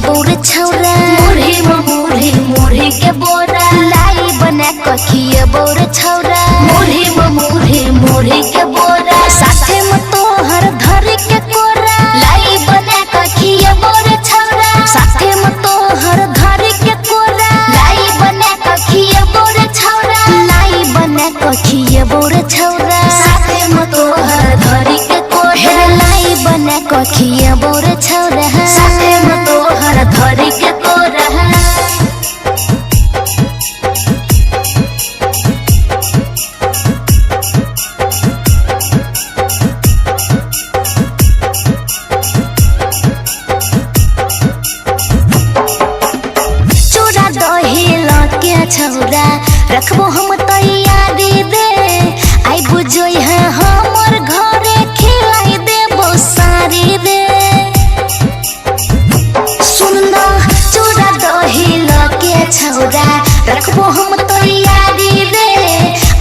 बोरे छौरा मुरही के बोरा लाई बना कखिए बोरे छौरा मुरही के बोरा साथे में तोहर धरी के कोरा लाई बना कखिए बोरे छौरा साथे में तोहर धरी के कोरा लाई बना कखिए बोरे छौरा लाई बना कखिए बोरे छौरा साथे में तोहर धरी के कोरा लाई बना कखिए बोरे छौरा साथे में तोहर धरी के कोरा छौरा रखबो हम तैयारी दे आई बुझोई है हमर घरे खिलाई देबो सारी दे सुनना चूड़ा दही लके छौरा रखबो हम तैयारी दे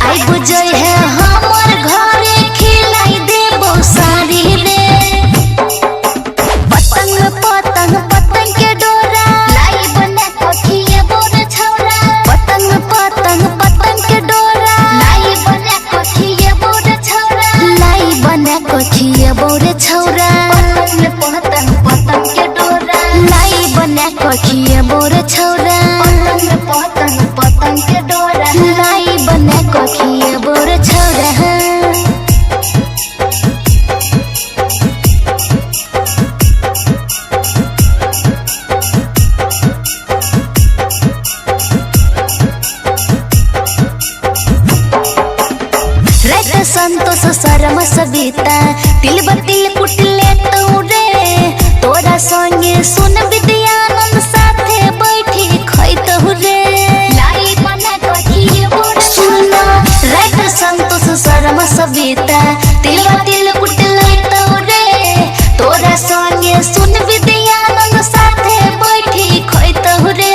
आई बुझोई है हमर घरे खिलाई देबो सारी दे पतंग पतंग पतंग के डोरा लाई बना कखिए बोरे छौरा पतंग पतंग के डोरा लाई बना कखिए बोरे छौरा लाई बना कखिए बोरे छौरा पतंग के डोरा लाई बना कखिए बोरे छौरा पतंग के डोरा लाई बना कखिए बोरे छौरा संतोष शर्म सविता तिल बतिल कुटले तोरे तोरा संगे सुन विद्यानंद साथे बैठी खैत रे लाई बना कखिए बोरे सुना रात संतोष शर्म सविता तिल बतिल कुटले तोरे तोरा संगे सुन विद्यानंद साथे बैठी खैत रे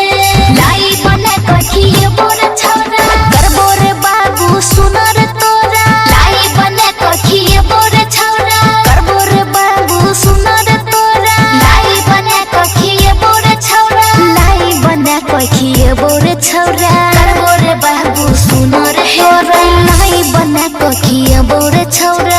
लाई बना कखिए बोरे छौरा करबो रे बाबू सुनर तोरा लाई बना कखिए बोरे छौरा करबो रे बाबू सुनर तोरा लाई बना कखिए बोरे छौरा लाई बना कखिए बोरे छौरा करबो रे बाबू सुनो रे तोरा लाई बना कखिए बोरे छौरा